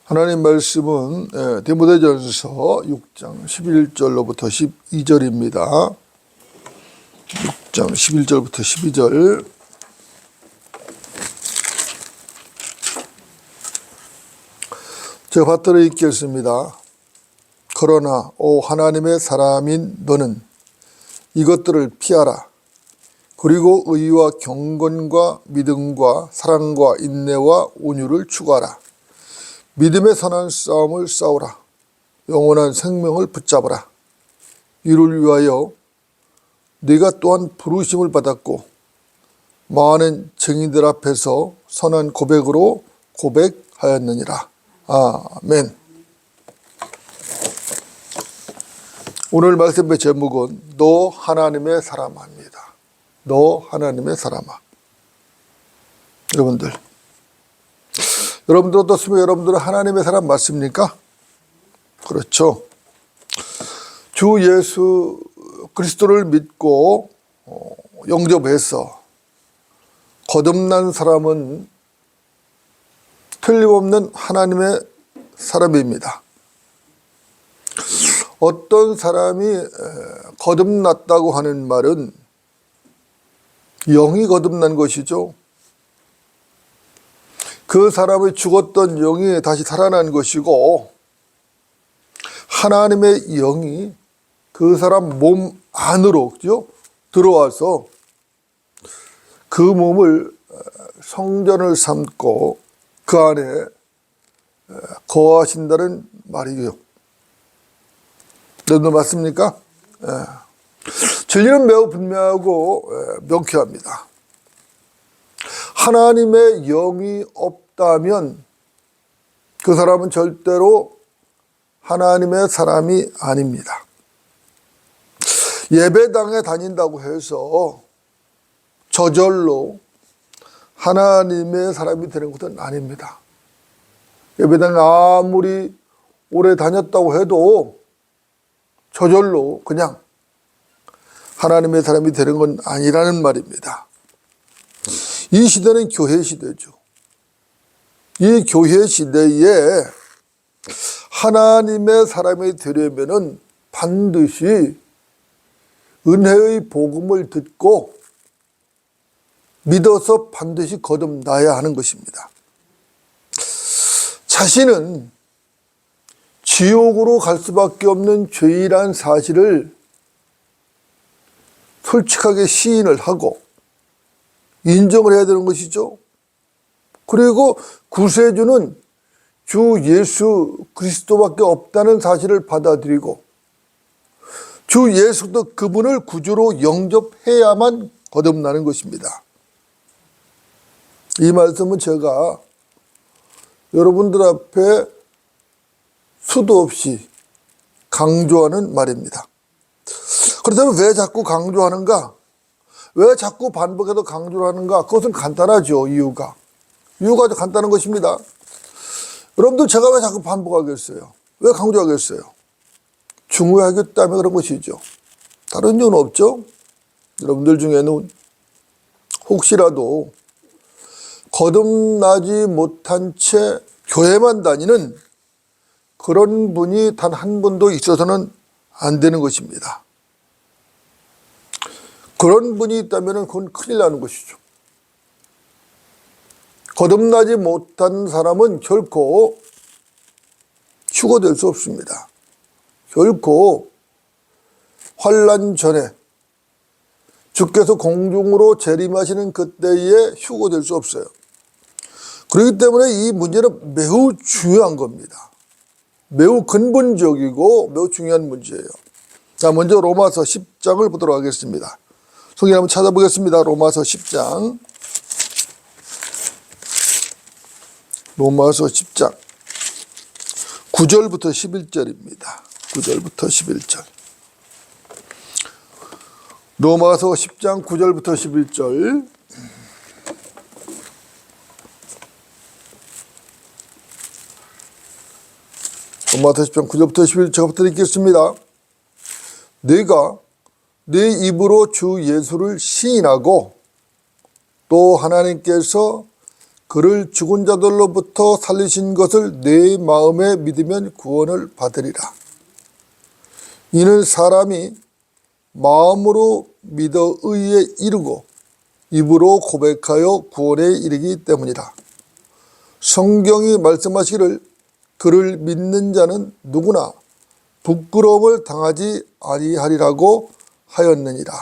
하나님 말씀은 디모데전서 6장 11절로부터 12절입니다. 6장 11절부터 12절. 제가 받들어 읽겠습니다. 그러나 오 하나님의 사람인 너는 이것들을 피하라. 그리고 의와 경건과 믿음과 사랑과 인내와 온유를 추구하라. 믿음의 선한 싸움을 싸우라. 영원한 생명을 붙잡으라. 이를 위하여 네가 또한 부르심을 받았고 많은 증인들 앞에서 선한 고백으로 고백하였느니라. 아멘. 오늘 말씀의 제목은 너 하나님의 사람아입니다. 너 하나님의 사람아. 여러분들 어떻습니까? 여러분들은 하나님의 사람 맞습니까? 그렇죠. 주 예수 그리스도를 믿고 영접해서 거듭난 사람은 틀림없는 하나님의 사람입니다. 어떤 사람이 거듭났다고 하는 말은 영이 거듭난 것이죠. 그 사람의 죽었던 영이 다시 살아난 것이고 하나님의 영이 그 사람 몸 안으로 들어와서 그 몸을 성전을 삼고 그 안에 거하신다는 말이에요. 여러분 맞습니까? 진리는 매우 분명하고 명쾌합니다. 하나님의 영이 없다면 그 사람은 절대로 하나님의 사람이 아닙니다. 예배당에 다닌다고 해서 저절로 하나님의 사람이 되는 것은 아닙니다. 예배당에 아무리 오래 다녔다고 해도 저절로 그냥 하나님의 사람이 되는 건 아니라는 말입니다. 이 시대는 교회 시대죠. 이 교회 시대에 하나님의 사람이 되려면은 반드시 은혜의 복음을 듣고 믿어서 반드시 거듭나야 하는 것입니다. 자신은 지옥으로 갈 수밖에 없는 죄인이라는 사실을 솔직하게 시인을 하고 인정을 해야 되는 것이죠. 그리고 구세주는 주 예수 그리스도밖에 없다는 사실을 받아들이고 주 예수도 그분을 구주로 영접해야만 거듭나는 것입니다. 이 말씀은 제가 여러분들 앞에 수도 없이 강조하는 말입니다. 그렇다면 왜 자꾸 강조하는가? 왜 자꾸 반복해서 강조를 하는가? 그것은 간단하죠. 이유가 아주 간단한 것입니다. 여러분들 제가 왜 자꾸 반복하겠어요? 왜 강조하겠어요? 중요하기 때문에 그런 것이죠. 다른 이유는 없죠. 여러분들 중에는 혹시라도 거듭나지 못한 채 교회만 다니는 그런 분이 단 한 분도 있어서는 안 되는 것입니다. 그런 분이 있다면 그건 큰일 나는 것이죠. 거듭나지 못한 사람은 결코 휴거될 수 없습니다. 결코 환난 전에 주께서 공중으로 재림하시는 그때에 휴거될 수 없어요. 그렇기 때문에 이 문제는 매우 중요한 겁니다. 매우 근본적이고 매우 중요한 문제예요. 자, 먼저 로마서 10장을 보도록 하겠습니다. 성경 한번 찾아보겠습니다. 로마서 10장. 로마서 10장 9절부터 11절입니다. 9절부터 11절. 로마서 10장 9절부터 11절. 로마서 10장 9절부터 11절 제가 드리겠습니다. 네가 네 입으로 주 예수를 시인하고 또 하나님께서 그를 죽은 자들로부터 살리신 것을 내 마음에 믿으면 구원을 받으리라. 이는 사람이 마음으로 믿어 의에 이르고 입으로 고백하여 구원에 이르기 때문이라. 성경이 말씀하시기를 그를 믿는 자는 누구나 부끄러움을 당하지 아니하리라고 하였느니라.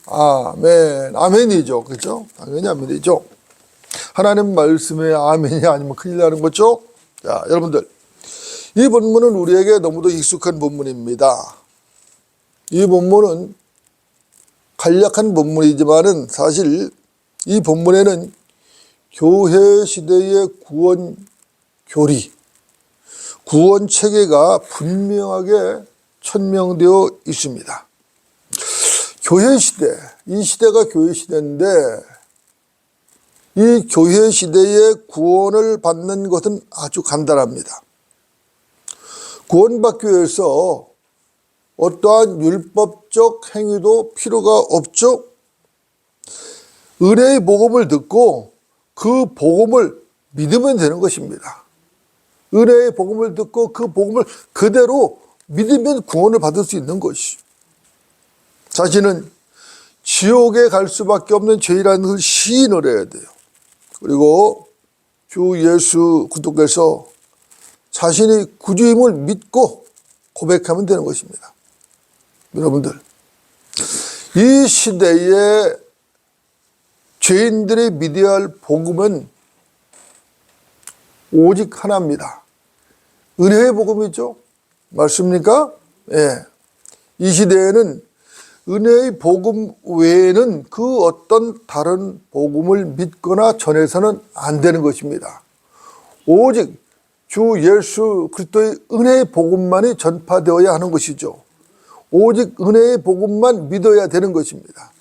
아멘. 아멘이죠. 그렇죠? 당연히 아멘이죠. 하나님 말씀에 아멘이 아니면 큰일 나는 거죠. 자, 여러분들, 이 본문은 우리에게 너무도 익숙한 본문입니다. 이 본문은 간략한 본문이지만은 사실 이 본문에는 교회 시대의 구원 교리, 구원 체계가 분명하게 천명되어 있습니다. 교회 시대, 이 시대가 교회 시대인데 이 교회 시대의 구원을 받는 것은 아주 간단합니다. 구원받기 위해서 어떠한 율법적 행위도 필요가 없죠. 은혜의 복음을 듣고 그 복음을 믿으면 되는 것입니다. 은혜의 복음을 듣고 그 복음을 그대로 믿으면 구원을 받을 수 있는 것이죠. 자신은 지옥에 갈 수밖에 없는 죄인이라는 것을 시인을 해야 돼요. 그리고 주 예수 그리스도께서 자신이 구주임을 믿고 고백하면 되는 것입니다. 여러분들, 이 시대에 죄인들이 믿어야 할 복음은 오직 하나입니다. 은혜의 복음이죠. 맞습니까? 예. 이 시대에는 은혜의 복음 외에는 그 어떤 다른 복음을 믿거나 전해서는 안 되는 것입니다. 오직 주 예수 그리스도의 은혜의 복음만이 전파되어야 하는 것이죠. 오직 은혜의 복음만 믿어야 되는 것입니다.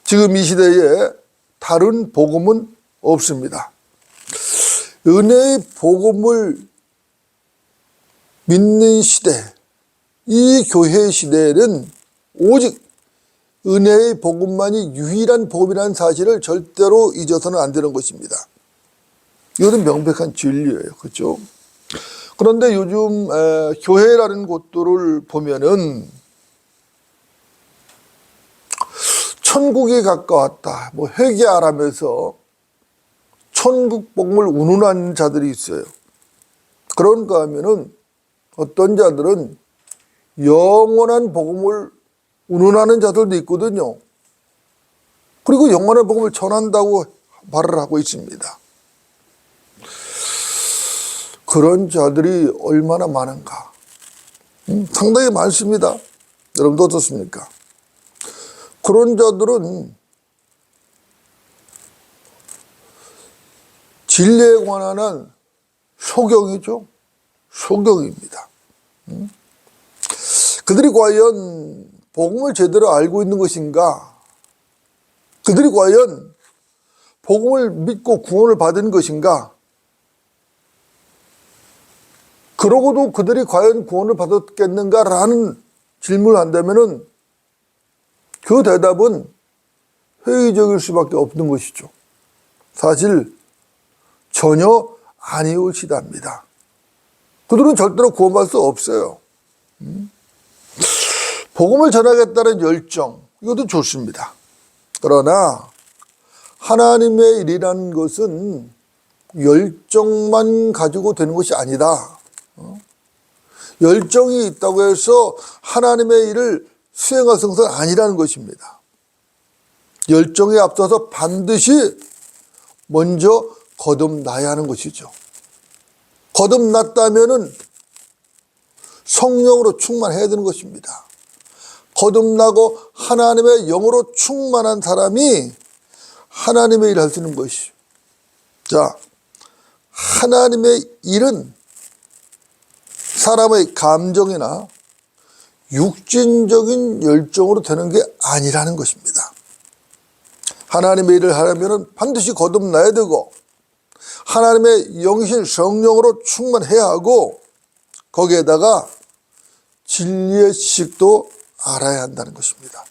지금 이 시대에 다른 복음은 없습니다. 은혜의 복음을 믿는 시대, 이 교회 시대에는 오직 은혜의 복음만이 유일한 복음이라는 사실을 절대로 잊어서는 안 되는 것입니다. 이것은 명백한 진리예요. 그렇죠? 그런데 요즘 교회라는 곳들을 보면은 천국이 가까웠다, 뭐 회개하라면서 천국 복음을 운운하는 자들이 있어요. 그런가 하면은 어떤 자들은 영원한 복음을 운운하는 자들도 있거든요. 그리고 영원한 복음을 전한다고 말을 하고 있습니다. 그런 자들이 얼마나 많은가? 상당히 많습니다. 여러분도 어떻습니까? 그런 자들은 진리에 관한 소경이죠. 소경입니다. 그들이 과연 복음을 제대로 알고 있는 것인가? 그들이 과연 복음을 믿고 구원을 받은 것인가? 그러고도 그들이 과연 구원을 받았겠는가라는 질문을 한다면은 그 대답은 회의적일 수밖에 없는 것이죠. 사실 전혀 아니올시답니다. 그들은 절대로 구원받을 수 없어요. 복음을 전하겠다는 열정, 이것도 좋습니다. 그러나 하나님의 일이라는 것은 열정만 가지고 되는 것이 아니다. 열정이 있다고 해서 하나님의 일을 수행할 것은 아니라는 것입니다. 열정에 앞서서 반드시 먼저 거듭나야 하는 것이죠. 거듭났다면은 성령으로 충만해야 되는 것입니다. 거듭나고 하나님의 영으로 충만한 사람이 하나님의 일을 할 수 있는 것이죠. 자, 하나님의 일은 사람의 감정이나 육신적인 열정으로 되는 게 아니라는 것입니다. 하나님의 일을 하려면 반드시 거듭나야 되고 하나님의 영이신 성령으로 충만해야 하고 거기에다가 진리의 지식도 알아야 한다는 것입니다.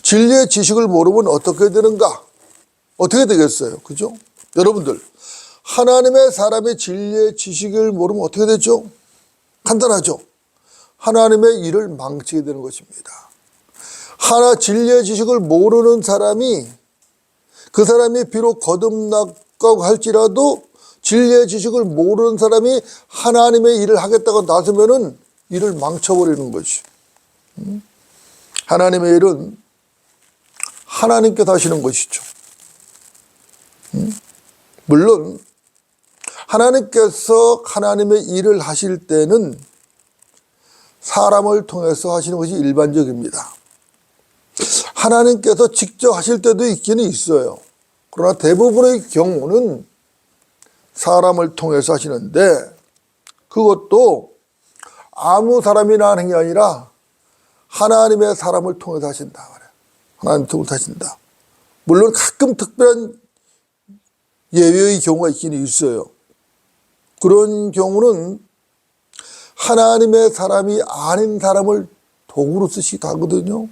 진리의 지식을 모르면 어떻게 되는가? 어떻게 되겠어요? 그죠? 여러분들, 하나님의 사람의 진리의 지식을 모르면 어떻게 되죠? 간단하죠. 하나님의 일을 망치게 되는 것입니다. 진리의 지식을 모르는 사람이, 그 사람이 비록 거듭났다고 할지라도 진리의 지식을 모르는 사람이 하나님의 일을 하겠다고 나서면은 일을 망쳐버리는 것이. 하나님의 일은 하나님께서 하시는 것이죠. 물론 하나님께서 하나님의 일을 하실 때는 사람을 통해서 하시는 것이 일반적입니다. 하나님께서 직접 하실 때도 있기는 있어요. 그러나 대부분의 경우는 사람을 통해서 하시는데, 그것도 아무 사람이나 하는 게 아니라 하나님의 사람을 통해서 하신다. 하나님 통해서 하신다. 물론 가끔 특별한 예외의 경우가 있기는 있어요. 그런 경우는 하나님의 사람이 아닌 사람을 도구로 쓰시기도 하거든요.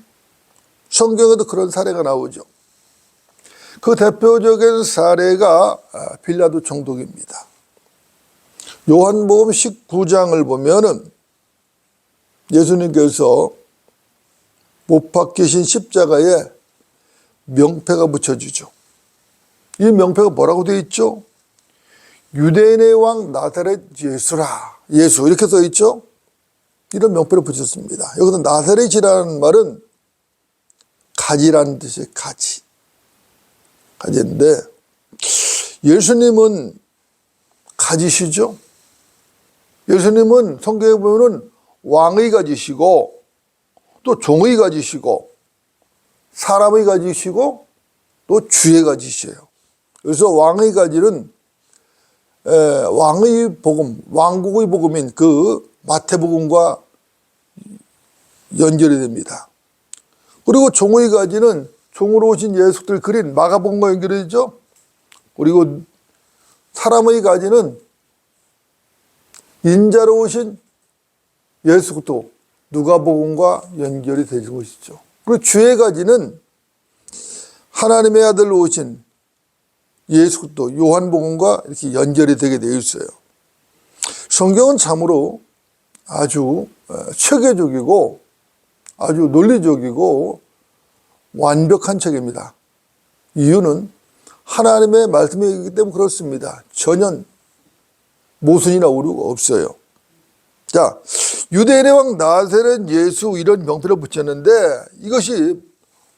성경에도 그런 사례가 나오죠. 그 대표적인 사례가 빌라도 총독입니다. 요한복음 19장을 보면은 예수님께서 못 박히신 십자가에 명패가 붙여지죠. 이 명패가 뭐라고 되어 있죠? 유대인의 왕 나사렛 예수라. 예수 이렇게 써 있죠. 이런 명패를 붙였습니다. 여기서 나사렛이라는 말은 가지라는 뜻이에요. 가지인데 예수님은 가지시죠. 예수님은 성경에 보면은 왕의 가지시고 또 종의 가지시고 사람의 가지시고 또 주의 가지시에요. 그래서 왕의 가지는 왕의 복음, 왕국의 복음인 그 마태복음과 연결이 됩니다. 그리고 종의 가지는 종으로 오신 예수를 그린 마가복음과 연결이 되죠. 그리고 사람의 가지는 인자로 오신 예수 그리스도 누가복음과 연결이 되는 것이죠. 그리고 주의 가지는 하나님의 아들로 오신 예수 그리스도 요한복음과 이렇게 연결이 되게 되어 있어요. 성경은 참으로 아주 체계적이고 아주 논리적이고 완벽한 책입니다. 이유는 하나님의 말씀이기 때문에 그렇습니다. 전혀 모순이나 오류가 없어요. 자, 유대인의 왕 나사렛 예수 이런 명패를 붙였는데 이것이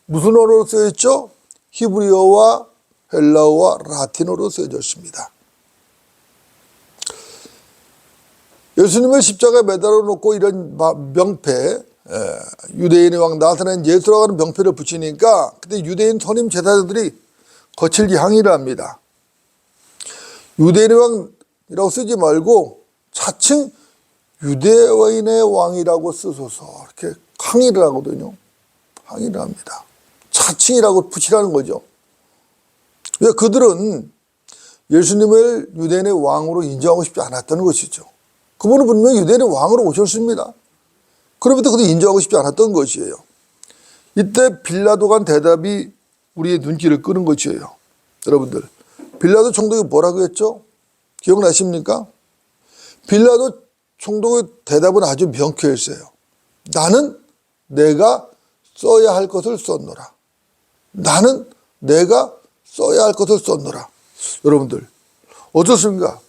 무슨 언어로 쓰여있죠? 히브리어와 헬라어와 라틴어로 쓰여졌습니다. 예수님을 십자가에 매달아 놓고 이런 명패, 유대인의 왕 나사렛 예수라고 하는 명패를 붙이니까 그때 유대인 선임 제사장들이 거칠게 항의를 합니다. 유대인의 왕이라고 쓰지 말고 차츰 유대인의 왕이라고 쓰소서 이렇게 항의를 하거든요. 항의를 합니다. 차칭이라고 붙이라는 거죠. 왜 그들은 예수님을 유대인의 왕으로 인정하고 싶지 않았다는 것이죠. 그분은 분명히 유대인의 왕으로 오셨습니다. 그럼에도 그들이 인정하고 싶지 않았던 것이에요. 이때 빌라도가 한 대답이 우리의 눈길을 끄는 것이에요. 여러분들, 빌라도 총독이 뭐라고 했죠? 기억나십니까? 빌라도 총독의 대답은 아주 명쾌했어요. 나는 내가 써야 할 것을 썼노라. 나는 내가 써야 할 것을 썼노라. 여러분들, 어떻습니까?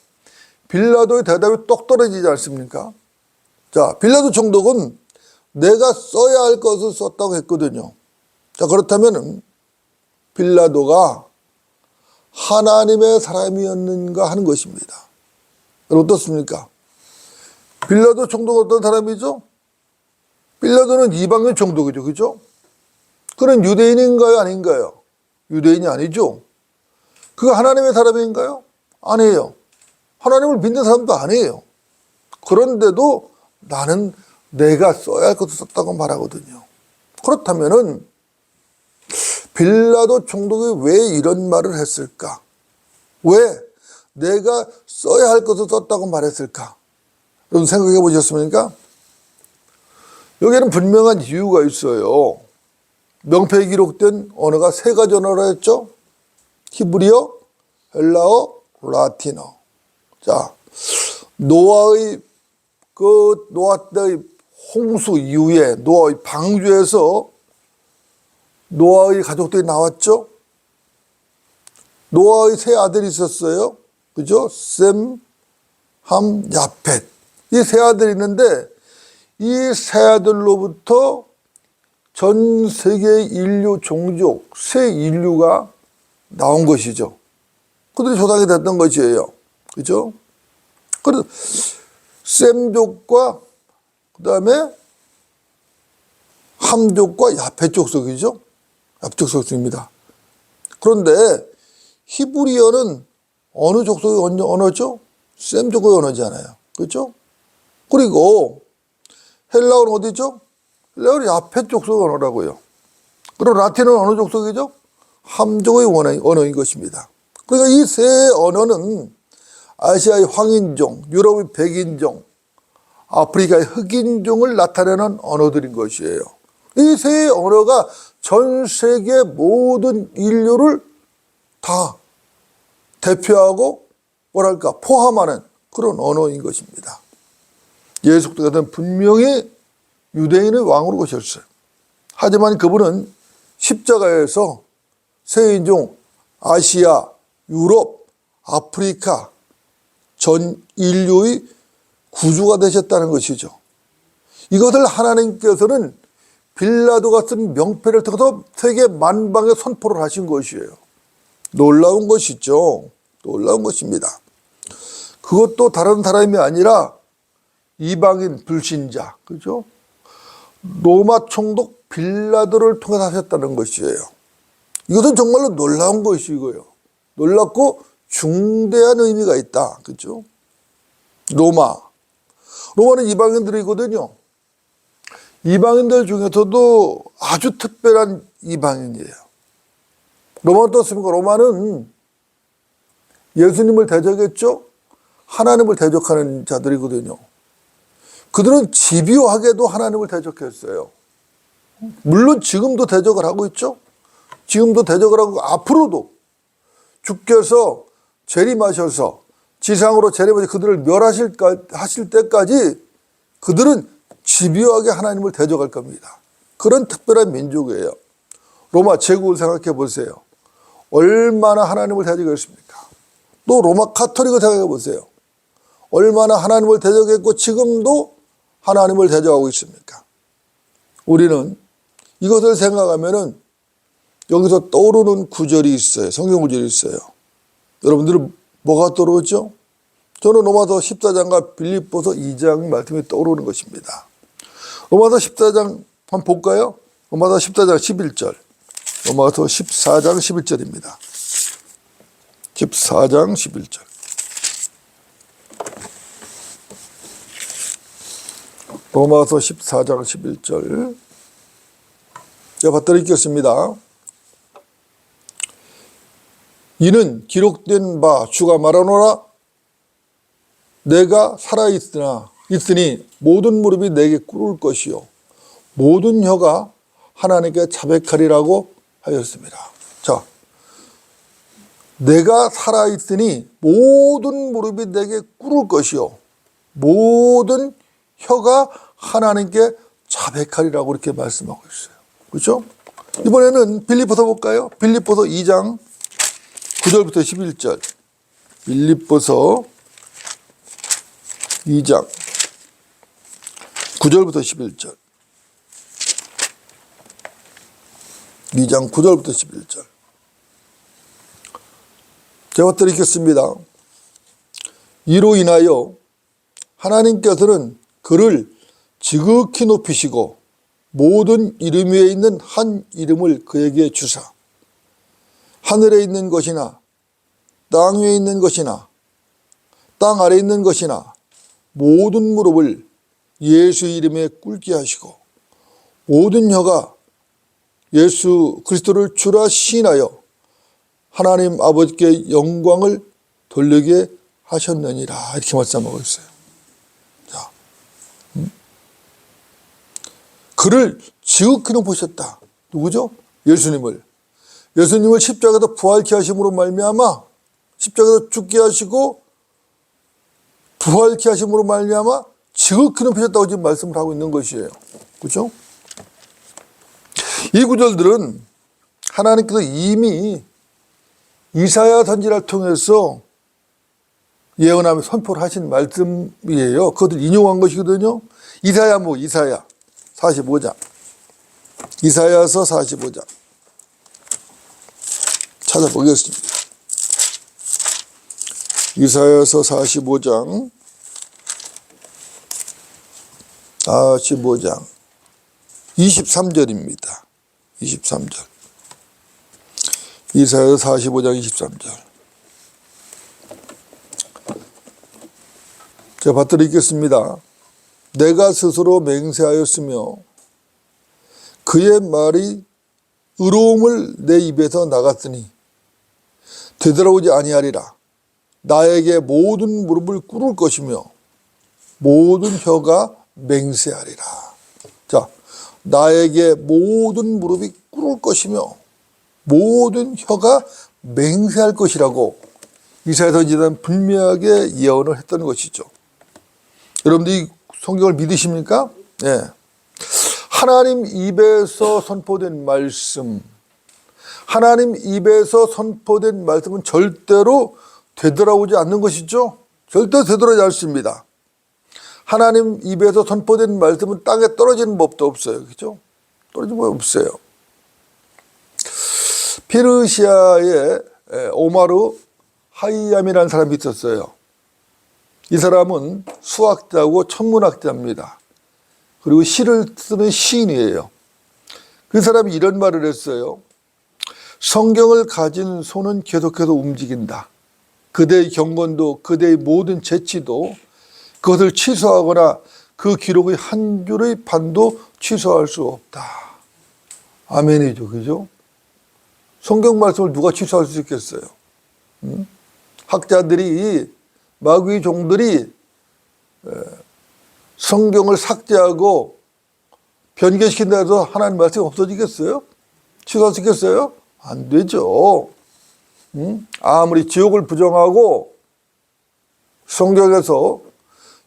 빌라도의 대답이 똑 떨어지지 않습니까? 자, 빌라도 총독은 내가 써야 할 것을 썼다고 했거든요. 자, 그렇다면 빌라도가 하나님의 사람이었는가 하는 것입니다. 여러분 어떻습니까? 빌라도 총독은 어떤 사람이죠? 빌라도는 이방인 총독이죠. 그죠? 그는 유대인인가요? 아닌가요? 유대인이 아니죠. 그가 하나님의 사람인가요? 아니에요. 하나님을 믿는 사람도 아니에요. 그런데도 나는 내가 써야 할 것을 썼다고 말하거든요. 그렇다면은 빌라도 총독이 왜 이런 말을 했을까? 왜 내가 써야 할 것을 썼다고 말했을까? 여러분 생각해 보셨습니까? 여기에는 분명한 이유가 있어요. 명패에 기록된 언어가 세 가지 언어라 했죠? 히브리어, 헬라어, 라틴어. 자, 노아의 노아 때의 홍수 이후에 노아의 방주에서 노아의 가족들이 나왔죠. 노아의 세 아들이 있었어요. 그죠? 셈, 함, 야펫. 이 세 아들이 있는데 이 세 아들로부터 전 세계의 인류 종족, 새 인류가 나온 것이죠. 그들이 조상이 됐던 것이에요. 그죠? 그래서 셈족과 그다음에 함족과 야펫 족속이죠. 야펫 족속입니다. 그런데 히브리어는 어느 족속의 언어죠? 셈족의 언어잖아요. 그렇죠? 그리고 헬라어는 어디죠? 헬라어는 야펫 족속의 언어라고요. 그리고 라틴어는 어느 족속이죠? 함족의 언어인 것입니다. 그러니까 이 세 언어는 아시아의 황인종, 유럽의 백인종, 아프리카의 흑인종을 나타내는 언어들인 것이에요. 이 세 언어가 전 세계 모든 인류를 다 대표하고 뭐랄까 포함하는 그런 언어인 것입니다. 예수 그리스도는 분명히 유대인의 왕으로 오셨어요. 하지만 그분은 십자가에서 세 인종, 아시아, 유럽, 아프리카 전 인류의 구주가 되셨다는 것이죠. 이것을 하나님께서는 빌라도가 쓴 명패를 통해서 세계 만방에 선포를 하신 것이에요. 놀라운 것이죠. 놀라운 것입니다. 그것도 다른 사람이 아니라 이방인 불신자, 그죠? 로마 총독 빌라도를 통해서 하셨다는 것이에요. 이것은 정말로 놀라운 것이고요. 놀랍고 중대한 의미가 있다. 그죠? 로마는 이방인들이거든요. 이방인들 중에서도 아주 특별한 이방인이에요. 로마는 어떻습니까? 로마는 예수님을 대적했죠. 하나님을 대적하는 자들이거든요. 그들은 집요하게도 하나님을 대적했어요. 물론 지금도 대적을 하고 있죠. 지금도 대적을 하고 앞으로도 주께서 재림하셔서 지상으로 재림하셔서 그들을 멸하실 때까지 그들은 집요하게 하나님을 대적할 겁니다. 그런 특별한 민족이에요. 로마 제국을 생각해 보세요. 얼마나 하나님을 대적했습니까? 또 로마 카톨릭을 생각해 보세요. 얼마나 하나님을 대적했고 지금도 하나님을 대적하고 있습니까? 우리는 이것을 생각하면은 여기서 떠오르는 구절이 있어요. 성경 구절이 있어요. 여러분들은 뭐가 떠오르죠? 저는 로마서 14장과 빌립보서 2장 말씀이 떠오르는 것입니다. 로마서 14장 한번 볼까요? 로마서 14장 11절. 로마서 14장 11절입니다. 14장 11절. 로마서 14장 11절. 제가 받들어 읽겠습니다. 이는 기록된 바 주가 말하노라 내가 살아있으니 모든 무릎이 내게 꿇을 것이요 모든 혀가 하나님께 자백하리라고 하였습니다. 자, 내가 살아있으니 모든 무릎이 내게 꿇을 것이요 모든 혀가 하나님께 자백하리라고 이렇게 말씀하고 있어요. 그렇죠? 이번에는 빌립보서 볼까요? 빌립보서 2장 9절부터 11절. 빌립보서 2장 9절부터 11절. 2장 9절부터 11절. 제가 드리겠습니다. 이로 인하여 하나님께서는 그를 지극히 높이시고 모든 이름 위에 있는 한 이름을 그에게 주사 하늘에 있는 것이나 땅 위에 있는 것이나 땅 아래에 있는 것이나 모든 무릎을 예수 이름에 꿇게 하시고 모든 혀가 예수 그리스도를 주라 시인하여 하나님 아버지께 영광을 돌리게 하셨느니라 이렇게 말씀하고 있어요. 자, 그를 지극히 높으셨다. 누구죠? 예수님을 십자가에서 부활케 하심으로 말미암아 십자가에서 죽게 하시고 부활케 하심으로 말미암아 지극히 높이셨다고 지금 말씀을 하고 있는 것이에요. 그렇죠? 이 구절들은 하나님께서 이미 이사야 선지자를 통해서 예언하며 선포를 하신 말씀이에요. 그것을 인용한 것이거든요. 이사야 45장. 이사야서 45장. 찾아보겠습니다. 이사야서 45장 23절입니다. 23절. 이사야서 45장 23절. 제가 받들어 읽겠습니다. 내가 스스로 맹세하였으며 그의 말이 의로움을 내 입에서 나갔으니 되돌아오지 아니하리라. 나에게 모든 무릎을 꿇을 것이며 모든 혀가 맹세하리라. 자, 나에게 모든 무릎이 꿇을 것이며 모든 혀가 맹세할 것이라고 이사야 선지자는 분명하게 예언을 했던 것이죠. 여러분들이 성경을 믿으십니까? 네. 하나님 입에서 선포된 말씀, 하나님 입에서 선포된 말씀은 절대로 되돌아오지 않는 것이죠. 절대 되돌아오지 않습니다. 하나님 입에서 선포된 말씀은 땅에 떨어지는 법도 없어요. 그죠? 떨어지는 법 없어요. 페르시아에 오마르 하이암이라는 사람이 있었어요. 이 사람은 수학자고 천문학자입니다. 그리고 시를 쓰는 시인이에요. 그 사람이 이런 말을 했어요. 성경을 가진 손은 계속해서 움직인다. 그대의 경건도 그대의 모든 재치도 그것을 취소하거나 그 기록의 한 줄의 반도 취소할 수 없다. 아멘이죠. 그죠? 성경 말씀을 누가 취소할 수 있겠어요? 학자들이, 마귀의 종들이 성경을 삭제하고 변개시킨다 해서 하나님 말씀이 없어지겠어요? 취소할 수 있겠어요? 안 되죠. 아무리 지옥을 부정하고 성경에서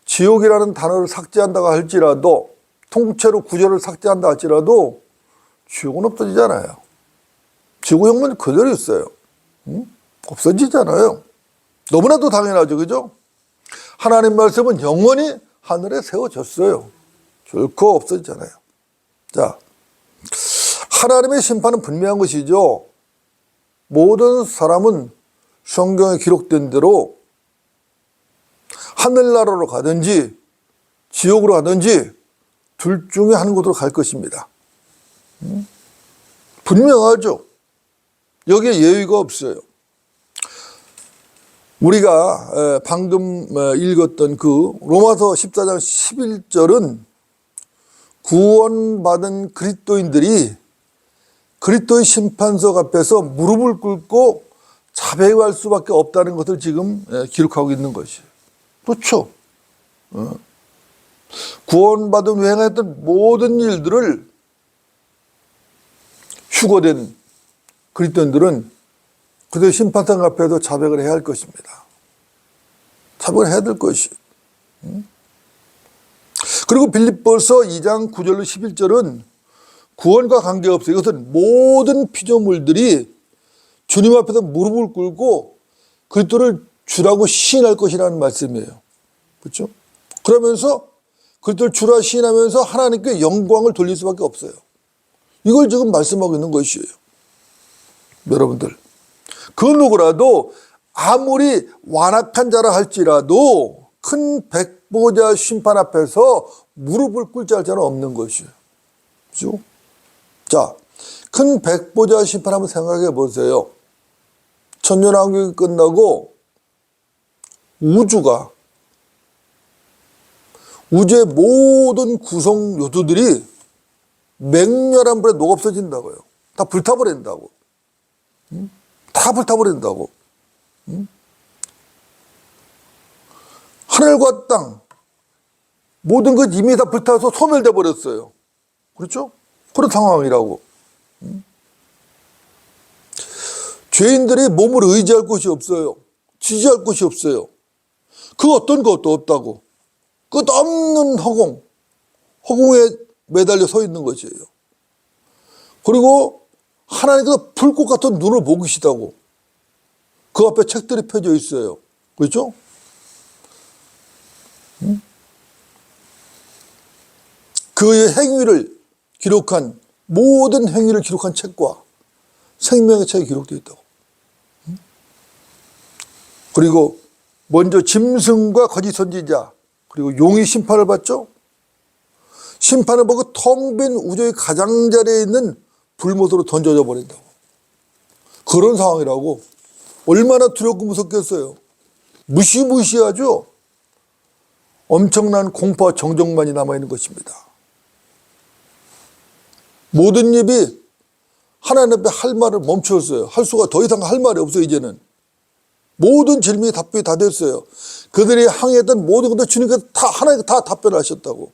지옥이라는 단어를 삭제한다고 할지라도, 통째로 구절을 삭제한다 할지라도 지옥은 없어지잖아요. 지옥의 형은 그대로 있어요. 없어지잖아요. 너무나도 당연하죠. 그죠? 하나님 말씀은 영원히 하늘에 세워졌어요. 결코 없어지잖아요. 자, 하나님의 심판은 분명한 것이죠. 모든 사람은 성경에 기록된 대로 하늘나라로 가든지 지옥으로 가든지 둘 중에 한 곳으로 갈 것입니다. 분명하죠. 여기에 예의가 없어요. 우리가 방금 읽었던 그 로마서 14장 11절은 구원받은 그리스도인들이 그리스도의 심판석 앞에서 무릎을 꿇고 자백할 수밖에 없다는 것을 지금 기록하고 있는 것이에요. 그렇죠. 구원받은 후에 행했던 모든 일들을 휴거된 그리스도인들은 그들의 심판석 앞에서 자백을 해야 할 것입니다. 자백을 해야 될 것이. 그리고 빌립보서 2장 9절로 11절은 구원과 관계없어요. 이것은 모든 피조물들이 주님 앞에서 무릎을 꿇고 그리스도를 주라고 시인할 것이라는 말씀이에요. 그렇죠? 그러면서 그리스도를 주라 시인하면서 하나님께 영광을 돌릴 수밖에 없어요. 이걸 지금 말씀하고 있는 것이에요. 여러분들, 그 누구라도 아무리 완악한 자라 할지라도 큰 백보자 심판 앞에서 무릎을 꿇지 할 자는 없는 것이에요. 그렇죠? 자, 큰 백보자 심판 한번 생각해 보세요. 천년왕국이 끝나고 우주의 모든 구성 요소들이 맹렬한 불에 녹아 없어진다고요. 다 불타버린다고. 다 불타버린다고. 하늘과 땅 모든 것 이미 다 불타서 소멸돼 버렸어요. 그렇죠? 그런 상황이라고. 죄인들이 몸을 의지할 곳이 없어요. 지지할 곳이 없어요. 그 어떤 것도 없다고. 끝없는 허공에 매달려 서 있는 것이에요. 그리고 하나님께서 불꽃 같은 눈을 보고 계시다고. 그 앞에 책들이 펴져 있어요. 그렇죠? 그의 행위를 기록한, 모든 행위를 기록한 책과 생명의 책이 기록되어 있다고. 그리고 먼저 짐승과 거짓 선지자, 그리고 용이 심판을 받죠. 심판을 받고 텅 빈 우주의 가장자리에 있는 불못으로 던져져 버린다고. 그런 상황이라고. 얼마나 두렵고 무섭겠어요. 무시무시하죠. 엄청난 공포와 정적만이 남아있는 것입니다. 모든 입이 하나님 앞에 할 말을 멈추었어요. 할 수가 더 이상 할 말이 없어요. 이제는 모든 질문이 답변이 다 됐어요. 그들이 항의했던 모든 것들 주님께서 다 하나님께 다 답변을 하셨다고.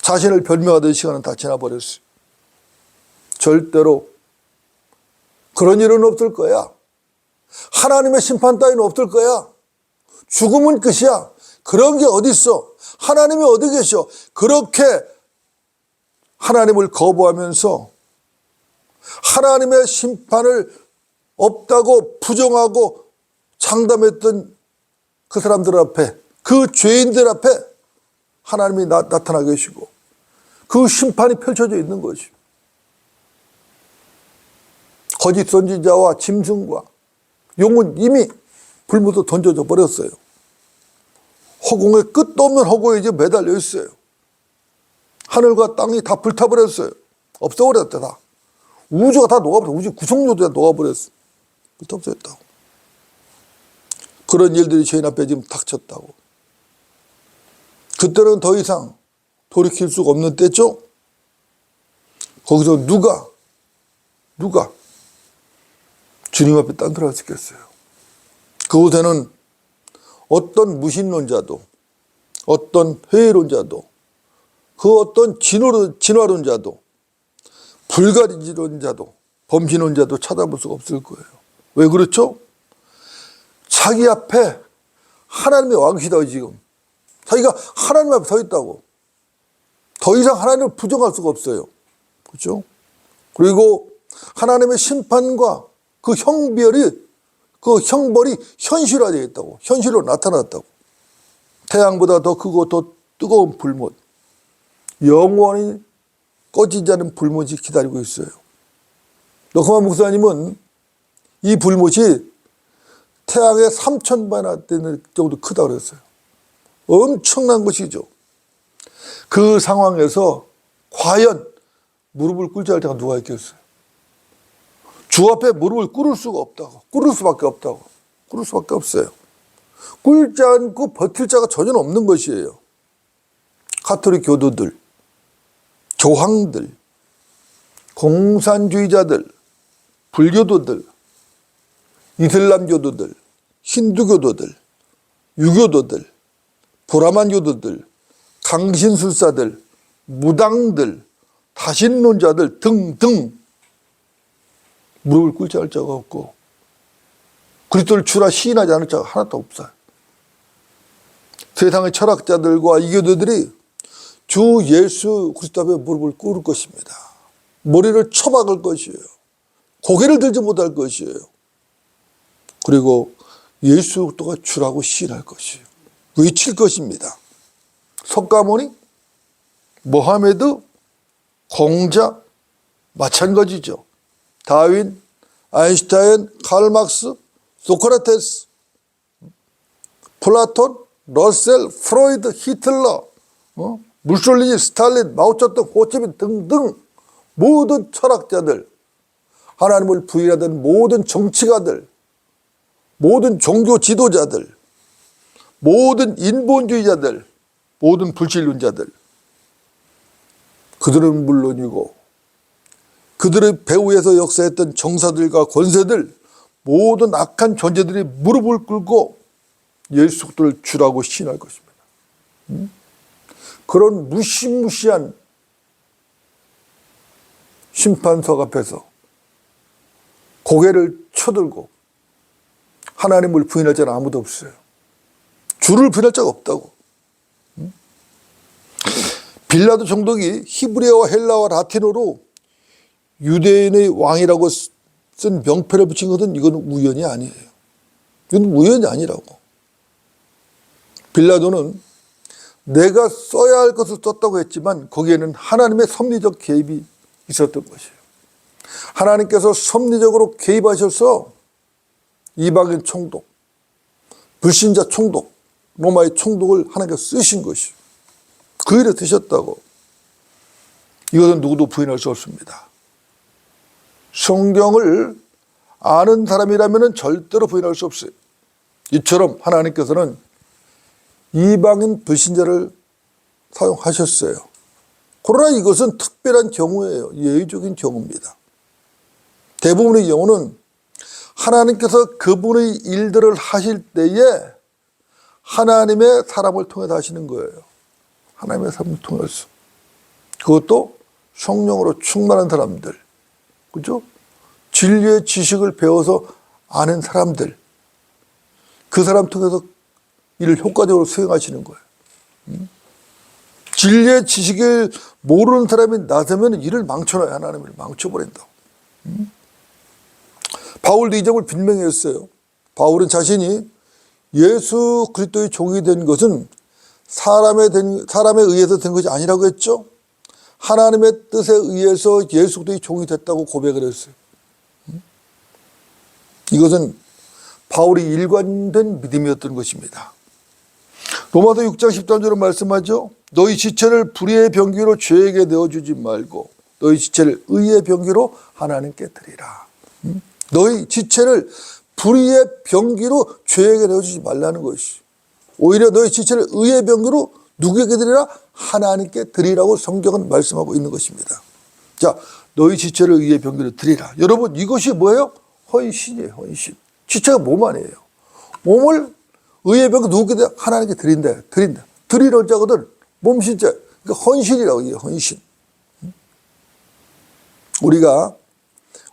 자신을 변명하던 시간은 다 지나버렸어요. 절대로 그런 일은 없을 거야. 하나님의 심판 따위는 없을 거야. 죽음은 끝이야. 그런 게 어디 있어? 하나님이 어디 계셔? 그렇게 하나님을 거부하면서 하나님의 심판을 없다고 부정하고 장담했던 그 사람들 앞에, 그 죄인들 앞에 하나님이 나타나 계시고 그 심판이 펼쳐져 있는 것이. 거짓 선지자와 짐승과 용은 이미 불못으로 던져져 버렸어요. 허공에 끝도 없는 허공에 이제 매달려 있어요. 하늘과 땅이 다 불타버렸어요. 없어버렸다 다. 우주가 다 녹아버렸어. 우주 구성료도 다 녹아버렸어. 없어졌다고. 그런 일들이 저희 앞에 지금 닥쳤다고. 그때는 더 이상 돌이킬 수가 없는 때죠. 거기서 누가 주님 앞에 딴소리 할 수 있겠어요. 그곳에는 어떤 무신론자도, 어떤 회의론자도, 그 어떤 진화론자도, 불가지론자도, 범신론자도 찾아볼 수가 없을 거예요. 왜 그렇죠? 자기 앞에 하나님이 와 계시다고. 지금 자기가 하나님 앞에 서 있다고. 더 이상 하나님을 부정할 수가 없어요. 그렇죠? 그리고 하나님의 심판과 그 형벌이 현실화되어 있다고. 현실로 나타났다고. 태양보다 더 크고 더 뜨거운 불못, 영원히 꺼지지 않은 불못이 기다리고 있어요. 노크만 목사님은 이 불못이 태양의 3000배나 되는 정도 크다고 그랬어요. 엄청난 것이죠. 그 상황에서 과연 무릎을 꿇지 할 때가 누가 있겠어요? 주 앞에 무릎을 꿇을 수가 없다고. 꿇을 수밖에 없다고. 꿇을 수밖에 없어요. 꿇지 않고 버틸 자가 전혀 없는 것이에요. 가톨릭 교도들, 교황들, 공산주의자들, 불교도들, 이슬람교도들, 힌두교도들, 유교도들, 브라만교도들, 강신술사들, 무당들, 다신론자들 등등 무릎을 꿇지 않을 자가 없고 그리스도를 주라 시인하지 않을 자가 하나도 없어요. 세상의 철학자들과 이교도들이 주 예수 그리스도 앞에 무릎을 꿇을 것입니다. 머리를 쳐박을 것이에요. 고개를 들지 못할 것이에요. 그리고 예수 그리스도가 주라고 시인할 것이에요. 외칠 것입니다. 석가모니, 모하메드, 공자 마찬가지죠. 다윈, 아인슈타인, 칼막스, 소크라테스, 플라톤, 러셀, 프로이드, 히틀러, 무솔리니, 스탈린, 마오쩌둥, 호치민 등등 모든 철학자들, 하나님을 부인하던 모든 정치가들, 모든 종교 지도자들, 모든 인본주의자들, 모든 불신론자들, 그들은 물론이고 그들의 배후에서 역사했던 정사들과 권세들, 모든 악한 존재들이 무릎을 꿇고 예수 그리스도를 주라고 시인할 것입니다. 그런 무시무시한 심판석 앞에서 고개를 쳐들고 하나님을 부인할 자는 아무도 없어요. 주를 부인할 자가 없다고. 빌라도 총독이 히브리어와 헬라와 라틴어로 유대인의 왕이라고 쓴 명패를 붙인 것은 이건 우연이 아니에요. 이건 우연이 아니라고. 빌라도는 내가 써야 할 것을 썼다고 했지만 거기에는 하나님의 섭리적 개입이 있었던 것이에요. 하나님께서 섭리적으로 개입하셔서 이방인 총독, 불신자 총독, 로마의 총독을 하나님께서 쓰신 것이에요. 그 일에 쓰셨다고. 이것은 누구도 부인할 수 없습니다. 성경을 아는 사람이라면 절대로 부인할 수 없어요. 이처럼 하나님께서는 이방인 불신자를 사용하셨어요. 그러나 이것은 특별한 경우예요. 예외적인 경우입니다. 대부분의 경우는 하나님께서 그분의 일들을 하실 때에 하나님의 사람을 통해서 하시는 거예요. 하나님의 사람을 통해서. 그것도 성령으로 충만한 사람들, 그죠? 진리의 지식을 배워서 아는 사람들, 그 사람 통해서 일을 효과적으로 수행하시는 거예요. 진리의 지식을 모르는 사람이 나서면 일을 망쳐놔요. 하나님을 망쳐버린다고. 바울도 이 점을 분명히 했어요. 바울은 자신이 예수 그리스도의 종이 된 것은 사람에 의해서 된 것이 아니라고 했죠. 하나님의 뜻에 의해서 예수 그리스도의 종이 됐다고 고백을 했어요. 이것은 바울이 일관된 믿음이었던 것입니다. 로마서 6장 13절은 말씀하죠. 너희 지체를 불의의 병기로 죄에게 내어주지 말고 너희 지체를 의의 병기로 하나님께 드리라. 너희 지체를 불의의 병기로 죄에게 내어주지 말라는 것이. 오히려 너희 지체를 의의 병기로 누구에게 드리라? 하나님께 드리라고 성경은 말씀하고 있는 것입니다. 자, 너희 지체를 의의 병기로 드리라. 여러분, 이것이 뭐예요? 헌신이에요. 헌신. 지체가 몸 아니에요. 몸을 의의 병기 누구에게 드리라? 하나님께 드린다. 드리는 자거든. 몸 신자. 그러니까 헌신이라고 해요. 헌신. 우리가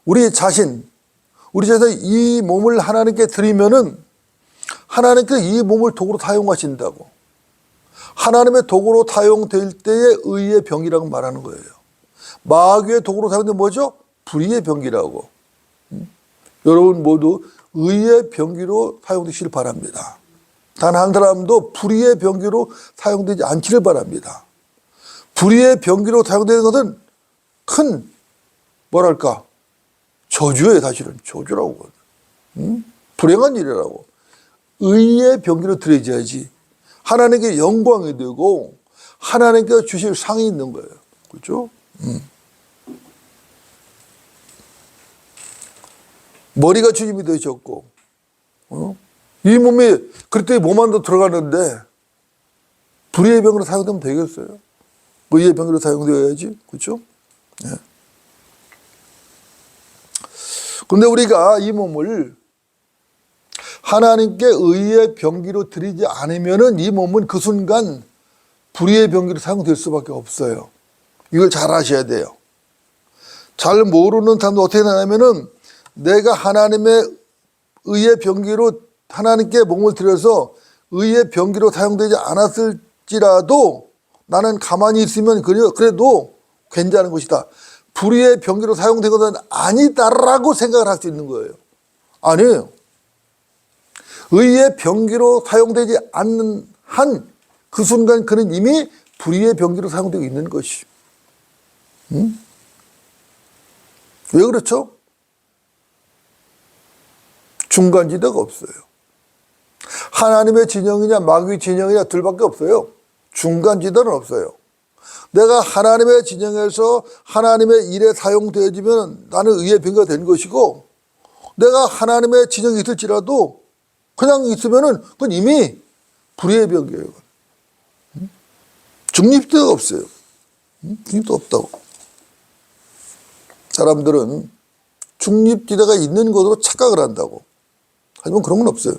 우리 자신 이 몸을 하나님께 드리면은 하나님께서 이 몸을 도구로 사용하신다고. 하나님의 도구로 사용될 때의 의의 병이라고 말하는 거예요. 마귀의 도구로 사용되면 뭐죠? 불의의 병기라고. 여러분 모두 의의 병기로 사용되시길 바랍니다. 단 한 사람도 불의의 병기로 사용되지 않기를 바랍니다. 불의의 병기로 사용되는 것은 큰 뭐랄까 저주예요. 사실은 저주라고. 불행한 일이라고. 의의 병기로 드려야지 하나님께 영광이 되고 하나님께 주실 상이 있는 거예요. 그렇죠? 머리가 주님이 되셨고 이 몸에 그랬더니 몸 안으로 들어가는데 불의의 병으로 사용되면 되겠어요? 의의 병으로 사용되어야지. 그렇죠? 네. 그런데 우리가 이 몸을 하나님께 의의 병기로 드리지 않으면은 이 몸은 그 순간 불의의 병기로 사용될 수밖에 없어요. 이걸 잘 아셔야 돼요. 잘 모르는 사람도 어떻게 하냐면은 내가 하나님의 의의 병기로 하나님께 몸을 들여서 의의 병기로 사용되지 않았을지라도 나는 가만히 있으면 그래도 괜찮은 것이다. 불의의 병기로 사용된 것은 아니다라고 생각을 할 수 있는 거예요. 아니에요. 의의 병기로 사용되지 않는 한 그 순간 그는 이미 불의의 병기로 사용되고 있는 것이. 왜 그렇죠? 중간지대가 없어요. 하나님의 진영이냐 마귀의 진영이냐 둘밖에 없어요. 중간지대는 없어요. 내가 하나님의 진영에서 하나님의 일에 사용되어지면 나는 의의 병기가 된 것이고 내가 하나님의 진영이 있을지라도 그냥 있으면은 그건 이미 불의의 병기예요. 중립지대가 없어요. 중립도 없다고. 사람들은 중립지대가 있는 것으로 착각을 한다고. 하지만 그런 건 없어요.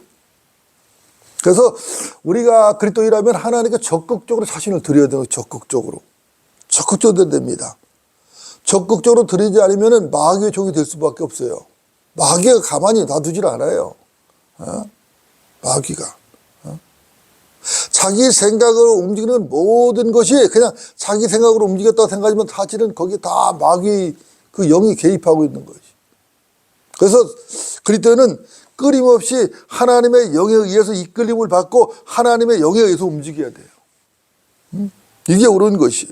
그래서 우리가 그리스도인이라면 하나님께 적극적으로 자신을 드려야 돼요. 적극적으로 드려야 됩니다. 적극적으로 드리지 않으면 마귀의 종이 될 수밖에 없어요. 마귀가 가만히 놔두질 않아요. 마귀가. 자기 생각으로 움직이는 모든 것이 그냥 자기 생각으로 움직였다고 생각하지만 사실은 거기에 다 마귀 그 영이 개입하고 있는 것이. 그래서 그리스도는 끊임없이 하나님의 영에 의해서 이끌림을 받고 하나님의 영에 의해서 움직여야 돼요. 이게 옳은 것이.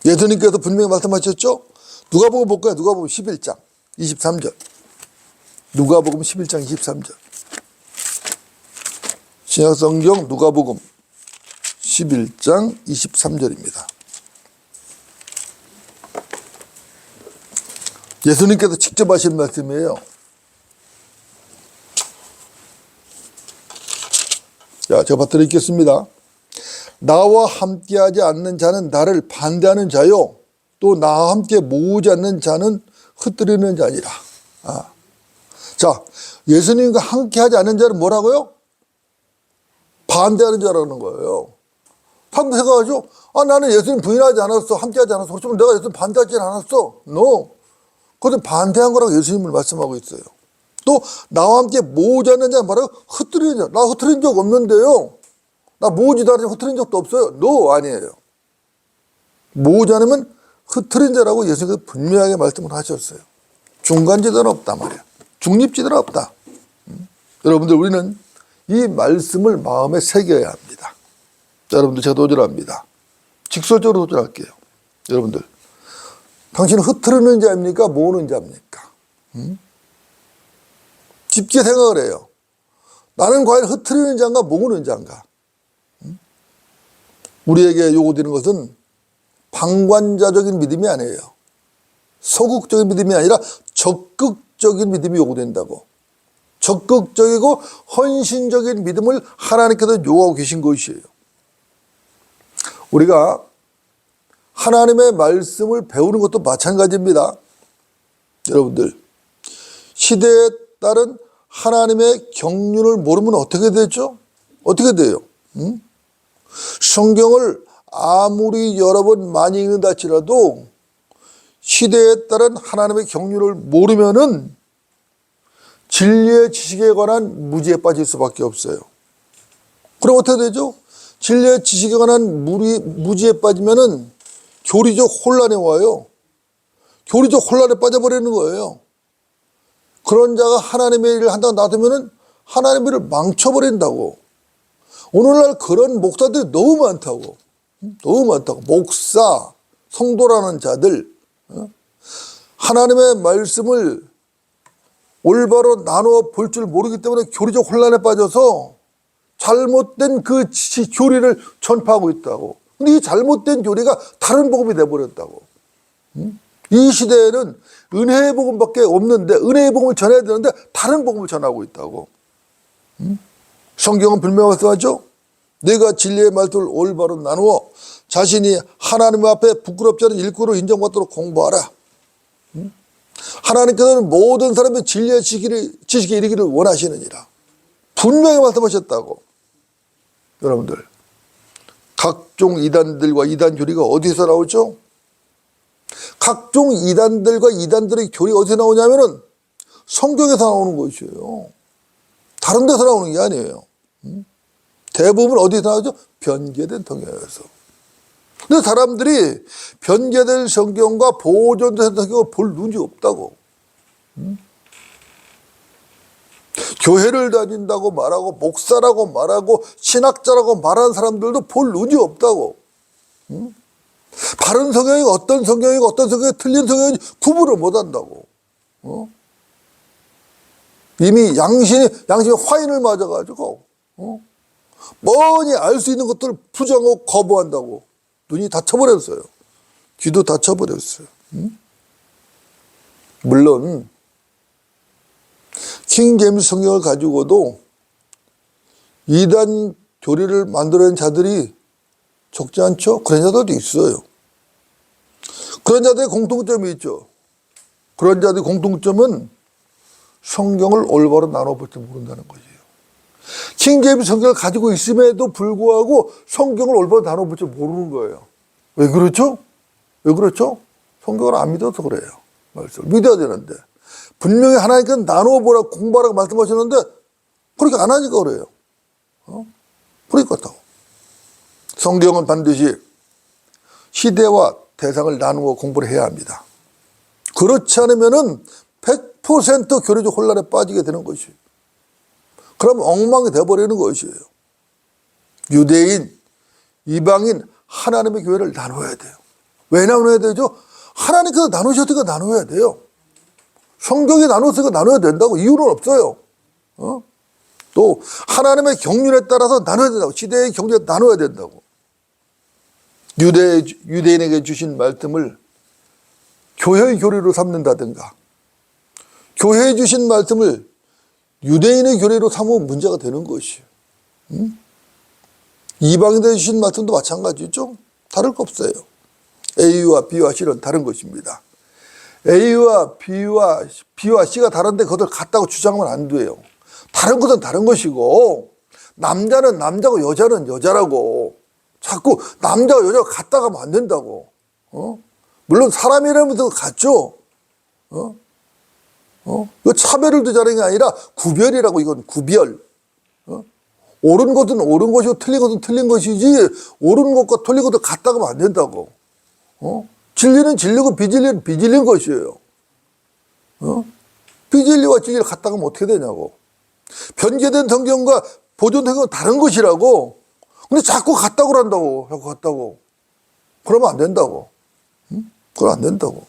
예수님께서 분명히 말씀하셨죠. 누가복음 볼까요? 누가복음 11장 23절. 누가복음 11장 23절. 신약성경 누가복음 11장 23절입니다. 예수님께서 직접 하신 말씀이에요. 자, 제가 받들어 읽겠습니다. 나와 함께하지 않는 자는 나를 반대하는 자요, 또 나와 함께 모으지 않는 자는 흩뜨리는 자니라. 자, 예수님과 함께하지 않는 자는 뭐라고요? 반대하는 자라는 거예요. 사람들 생각하죠? 나는 예수님 부인하지 않았어, 함께하지 않았어. 그렇지만 내가 예수님 반대하지 않았어. No. 그것은 반대한 거라고 예수님을 말씀하고 있어요. 또 나와 함께 모으지 않는 자는 뭐라고? 흩뜨리는 자. 나 흩뜨린 적 없는데요. 나 모으지도 않았지만 흩뜨린 적도 없어요. No, 아니에요. 모으지 않으면 흩뜨린 자라고 예수님께서 분명하게 말씀을 하셨어요. 중간지대는 없다 말이야. 중립지대는 없다. 여러분들, 우리는 이 말씀을 마음에 새겨야 합니다. 여러분들, 제가 도전합니다. 직설적으로 도전할게요. 여러분들, 당신은 흩뜨리는 자입니까? 모으는 자입니까? 깊게 생각을 해요. 나는 과연 흩뜨리는 자인가 모으는 자인가? 우리에게 요구되는 것은 방관자적인 믿음이 아니에요. 소극적인 믿음이 아니라 적극적인 믿음이 요구된다고. 적극적이고 헌신적인 믿음을 하나님께서 요구하고 계신 것이에요. 우리가 하나님의 말씀을 배우는 것도 마찬가지입니다. 여러분들, 시대에 따른 하나님의 경륜을 모르면 어떻게 되죠? 어떻게 돼요? 성경을 아무리 여러 번 많이 읽는다 할지라도 시대에 따른 하나님의 경륜을 모르면은 진리의 지식에 관한 무지에 빠질 수밖에 없어요. 그럼 어떻게 되죠? 진리의 지식에 관한 무지에 빠지면은 교리적 혼란에 와요. 교리적 혼란에 빠져버리는 거예요. 그런 자가 하나님의 일을 한다고 놔두면은 하나님의 일을 망쳐버린다고. 오늘날 그런 목사들이 너무 많다고. 너무 많다고. 목사, 성도라는 자들, 하나님의 말씀을 올바로 나누어 볼 줄 모르기 때문에 교리적 혼란에 빠져서 잘못된 그 교리를 전파하고 있다고. 근데 이 잘못된 교리가 다른 복음이 돼버렸다고. 이 시대에는 은혜의 복음밖에 없는데, 은혜의 복음을 전해야 되는데 다른 복음을 전하고 있다고. 성경은 분명히 말씀하죠. 내가 진리의 말씀을 올바로 나누어 자신이 하나님 앞에 부끄럽지 않은 일꾼으로 인정받도록 공부하라. 하나님께서는 모든 사람의 진리의 지식에 이르기를 원하시느니라. 분명히 말씀하셨다고. 여러분들, 각종 이단들과 이단 교리가 어디서 나오죠? 각종 이단들과 이단들의 교리가 어디서 나오냐면은 성경에서 나오는 것이에요. 다른 데서 나오는 게 아니에요. 대부분 어디서 나오죠? 변개된 성경에서. 근데 사람들이 변개된 성경과 보존된 성경을 볼 눈이 없다고. 교회를 다닌다고 말하고 목사라고 말하고 신학자라고 말하는 사람들도 볼 눈이 없다고. 바른 성경이 어떤 성경이고 어떤 성경이 틀린 성경인지 구분을 못한다고. 이미 양심이 화인을 맞아가지고 뻔히 알 수 있는 것들을 부정하고 거부한다고. 눈이 닫혀버렸어요. 귀도 닫혀버렸어요. 물론 킹제임스 성경을 가지고도 이단 교리를 만들어낸 자들이 적지 않죠? 그런 자들도 있어요. 그런 자들의 공통점이 있죠. 그런 자들의 공통점은 성경을 올바로 나눠볼 줄 모른다는 거예요. 킹제임스 성경을 가지고 있음에도 불구하고 성경을 올바로 나눠볼 줄 모르는 거예요. 왜 그렇죠? 왜 그렇죠? 성경을 안 믿어서 그래요. 말씀을 믿어야 되는데. 분명히 하나님께서 나누어보라, 공부하라고 말씀하셨는데 그렇게 안 하니까 그래요. 그러니까 또 성경은 반드시 시대와 대상을 나누어 공부를 해야 합니다. 그렇지 않으면은 100% 교리적 혼란에 빠지게 되는 것이에요. 그럼 엉망이 되어버리는 것이에요. 유대인, 이방인, 하나님의 교회를 나눠야 돼요. 왜 나눠야 되죠? 하나님께서 나누셨으니까 나눠야 돼요. 성경이 나눴으니까 나눠야 된다고 이유는 없어요. 또 하나님의 경륜에 따라서 나눠야 된다고. 시대의 경륜에 나눠야 된다고. 유대인에게 주신 말씀을 교회의 교리로 삼는다든가, 교회에 주신 말씀을 유대인의 교리로 삼으면 문제가 되는 것이에요. 이방인들에 주신 말씀도 마찬가지죠. 다를 거 없어요. A와 B와 C는 다른 것입니다. A와 B와 C가 다른데 그것을 같다고 주장하면 안 돼요. 다른 것은 다른 것이고, 남자는 남자고 여자는 여자라고. 자꾸 남자와 여자가 같다가 하면 안 된다고. 물론 사람이라면서 같죠. 이거 차별을 두자는 게 아니라 구별이라고. 이건 구별. 옳은 것은 옳은 것이고 틀린 것은 틀린 것이지, 옳은 것과 틀린 것도 같다고 하면 안 된다고. 진리는 진리고 비진리는 비진리인 것이에요. 비진리와 진리를 같다고 하면 어떻게 되냐고. 변개된 성경과 보존된 성경은 다른 것이라고. 근데 자꾸 같다고 한다고. 자꾸 같다고. 그러면 안 된다고. 그건 안 된다고.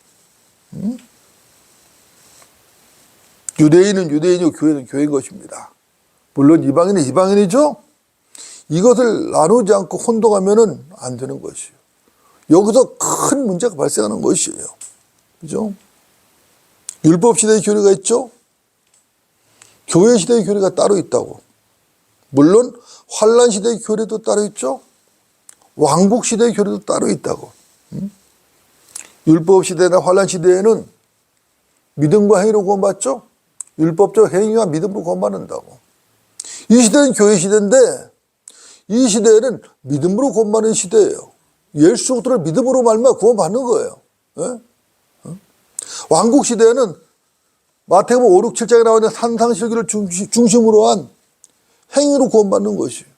유대인은 유대인이고 교회는 교회인 것입니다. 물론 이방인은 이방인이죠. 이것을 나누지 않고 혼동하면은 안 되는 것이에요. 여기서 큰 문제가 발생하는 것이에요. 그죠? 율법 시대의 교리가 있죠. 교회 시대의 교리가 따로 있다고. 물론 환란 시대의 교리도 따로 있죠. 왕국 시대의 교리도 따로 있다고. 율법 시대나 환란 시대에는 믿음과 행위로 구원받죠. 율법적 행위와 믿음으로 구원받는다고. 이 시대는 교회 시대인데, 이 시대에는 믿음으로 구원받는 시대예요. 예수 그리스도를 믿음으로 말미암아 구원받는 거예요. 예? 왕국 시대에는 마태복음 5, 6, 7장에 나오는 산상실기를 중심으로 한 행위로 구원받는 것이에요.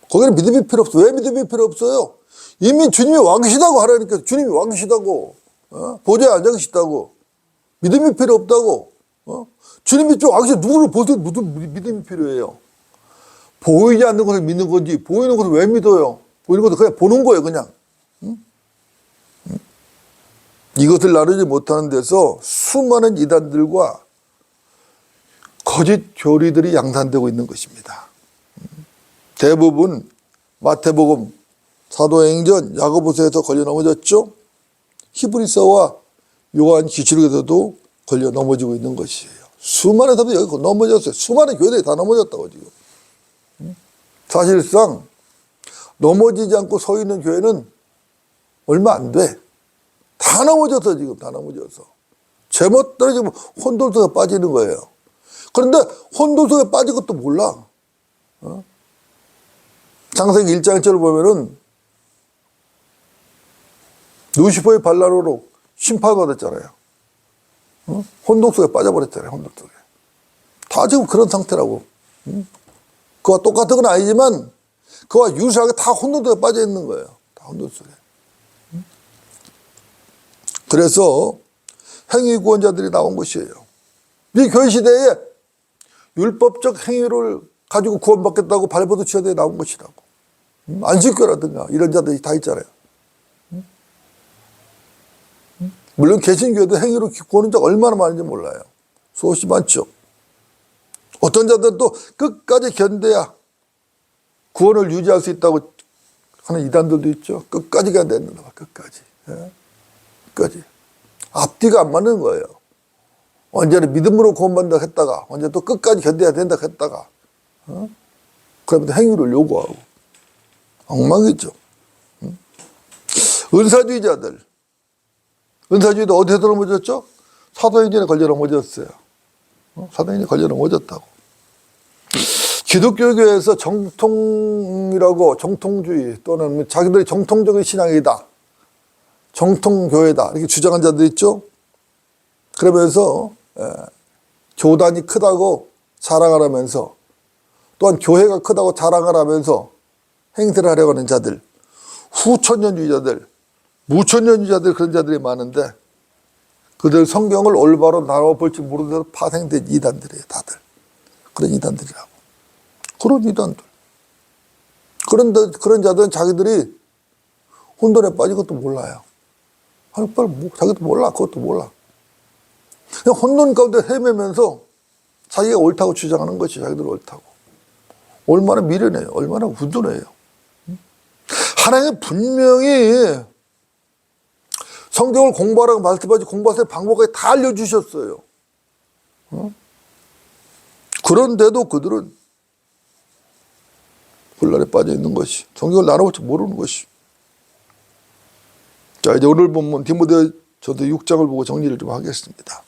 거기는 믿음이 필요 없어요. 왜 믿음이 필요 없어요? 이미 주님이 왕이시다고 하라니까. 주님이 왕이시다고. 보좌에 앉아 계시다고. 믿음이 필요 없다고. 주님이 좀 왕이시 누구를 보세요. 무슨 믿음이 필요해요? 보이지 않는 것을 믿는 건지, 보이는 것을 왜 믿어요? 보이는 것을 그냥 보는 거예요, 그냥. 이것을 나누지 못하는 데서 수많은 이단들과 거짓 교리들이 양산되고 있는 것입니다. 대부분 마태복음, 사도행전, 야고보서에서 걸려 넘어졌죠. 히브리서와 요한 계시록에서도 걸려 넘어지고 있는 것이에요. 수많은 사람들이 여기 넘어졌어요. 수많은 교회들이 다 넘어졌다고 지금. 사실상 넘어지지 않고 서 있는 교회는 얼마 안 돼. 다 넘어졌어 지금. 다 넘어져서 제멋 떨어지면 혼돈 속에 빠지는 거예요. 그런데 혼돈 속에 빠진 것도 몰라. 창세기 1장 1절을 보면은 루시퍼의 반란으로 심판받았잖아요. 혼돈 속에 빠져버렸잖아요. 혼돈 속에. 다 지금 그런 상태라고. 그와 똑같은 건 아니지만 그와 유사하게 다 혼돈 속에 빠져 있는 거예요. 다 혼돈 속에. 그래서 행위구원자들이 나온 것이에요. 이 교회 시대에 율법적 행위를 가지고 구원받겠다고 발버둥 치는 데 나온 것이라고. 안식교라든가 이런 자들이 다 있잖아요. 물론 개신교회도 행위로 구원한 자가 얼마나 많은지 몰라요. 수없이 많죠. 어떤 자들은 또 끝까지 견뎌야 구원을 유지할 수 있다고 하는 이단들도 있죠. 끝까지 가야 된다. 끝까지. 예? 끝까지. 앞뒤가 안 맞는 거예요. 언제는 믿음으로 구원받는다 했다가 언제 또 끝까지 견뎌야 된다 했다가 그러면 행위를 요구하고 엉망이죠. 은사주의자들. 은사주의도 어디서 넘어졌죠? 사도행전에 걸려 넘어졌어요. 사도행전에 걸려 넘어졌다고. 기독교교회에서 정통이라고 정통주의 또는 자기들이 정통적인 신앙이다. 정통교회다. 이렇게 주장한 자들 있죠? 그러면서 교단이 크다고 자랑하라면서 또한 교회가 크다고 자랑하라면서 행세를 하려고 하는 자들, 후천년주의자들, 무천년주의자들, 그런 자들이 많은데 그들 성경을 올바로 나눠볼지 모르는 파생된 이단들이에요. 다들 그런 이단들이라고. 그런 이단들. 그런 자들은 자기들이 혼돈에 빠진 것도 몰라요. 자기도 몰라. 그것도 몰라. 그냥 혼돈 가운데 헤매면서 자기가 옳다고 주장하는 것이 자기들 옳다고. 얼마나 미련해요. 얼마나 훈훈해요. 하나님은 분명히 성경을 공부하라고 말씀하지 공부하세요 방법까지 다 알려주셨어요. 그런데도 그들은 혼란에 빠져 있는 것이, 성경을 나눠볼 줄 모르는 것이. 자, 이제 오늘 본문 디모데 저도 6장을 보고 정리를 좀 하겠습니다.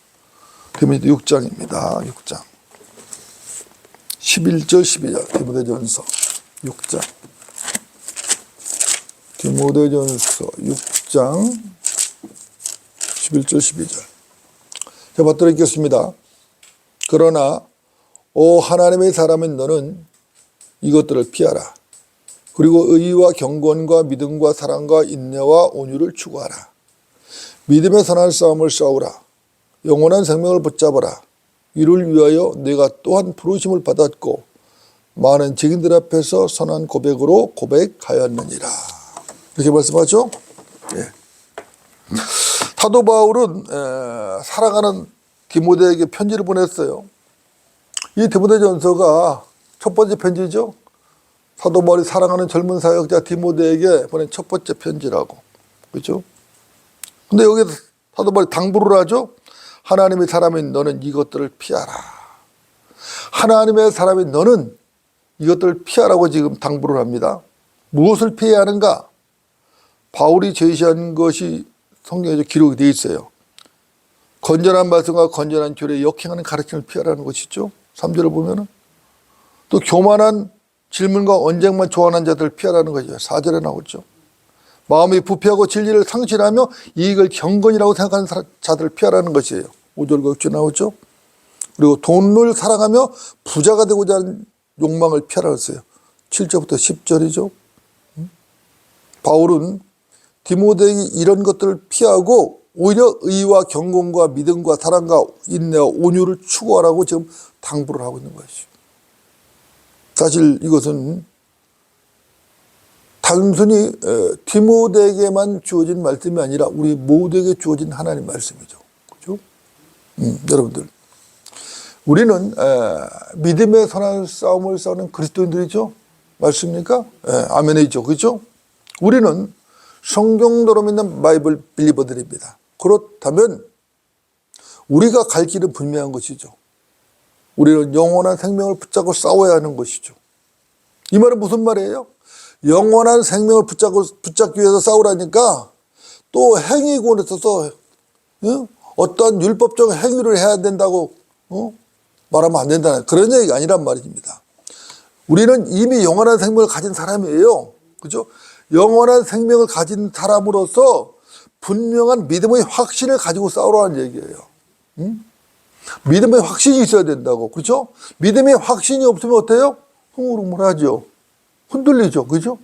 디모데 6장입니다. 6장 11절 12절 디모데전서 6장 디모데전서 6장 11절 12절 제가 받들어 읽겠습니다. 그러나 오 하나님의 사람인 너는 이것들을 피하라. 그리고 의와 경건과 믿음과 사랑과 인내와 온유를 추구하라. 믿음의 선한 싸움을 싸우라. 영원한 생명을 붙잡아라. 이를 위하여 내가 또한 부르심을 받았고 많은 증인들 앞에서 선한 고백으로 고백하였느니라. 이렇게 말씀하죠. 예. 사도 바울은 사랑하는 디모데에게 편지를 보냈어요. 이 디모데전서가 첫 번째 편지죠. 사도 바울이 사랑하는 젊은 사역자 디모데에게 보낸 첫 번째 편지라고. 그렇죠? 근데 여기 사도 바울이 당부를 하죠. 하나님의 사람인 너는 이것들을 피하라. 하나님의 사람인 너는 이것들을 피하라고 지금 당부를 합니다. 무엇을 피해야 하는가? 바울이 제시한 것이 성경에 기록이 되어 있어요. 건전한 말씀과 건전한 교례에 역행하는 가르침을 피하라는 것이죠. 3절을 보면은. 또 교만한 질문과 언쟁만 좋아하는 자들을 피하라는 거죠. 4절에 나오죠. 마음이 부패하고 진리를 상실하며 이익을 경건이라고 생각하는 자들을 피하라는 것이에요. 5절과 6절 나오죠. 그리고 돈을 사랑하며 부자가 되고자 하는 욕망을 피하라고 했어요. 7절부터 10절이죠. 바울은 디모데에게 이런 것들을 피하고 오히려 의와 경건과 믿음과 사랑과 인내와 온유를 추구하라고 지금 당부를 하고 있는 것이죠. 사실 이것은 단순히 디모데에게만 주어진 말씀이 아니라 우리 모두에게 주어진 하나님 말씀이죠. 그렇죠? 여러분들, 우리는 믿음의 선한 싸움을 싸우는 그리스도인들이죠. 맞습니까? 아멘이죠. 그렇죠? 우리는 성경대로 믿는 바이블 빌리버들입니다. 그렇다면 우리가 갈 길은 분명한 것이죠. 우리는 영원한 생명을 붙잡고 싸워야 하는 것이죠. 이 말은 무슨 말이에요? 영원한 생명을 붙잡기 위해서 싸우라니까 또 행위권에 있어서 어떠한 율법적 행위를 해야 된다고 말하면 안 된다는 그런 얘기가 아니란 말입니다. 우리는 이미 영원한 생명을 가진 사람이에요. 그죠? 영원한 생명을 가진 사람으로서 분명한 믿음의 확신을 가지고 싸우라는 얘기예요. 믿음의 확신이 있어야 된다고. 그렇죠? 믿음의 확신이 없으면 어때요? 흐물흐물하죠. 흔들리죠. 그죠?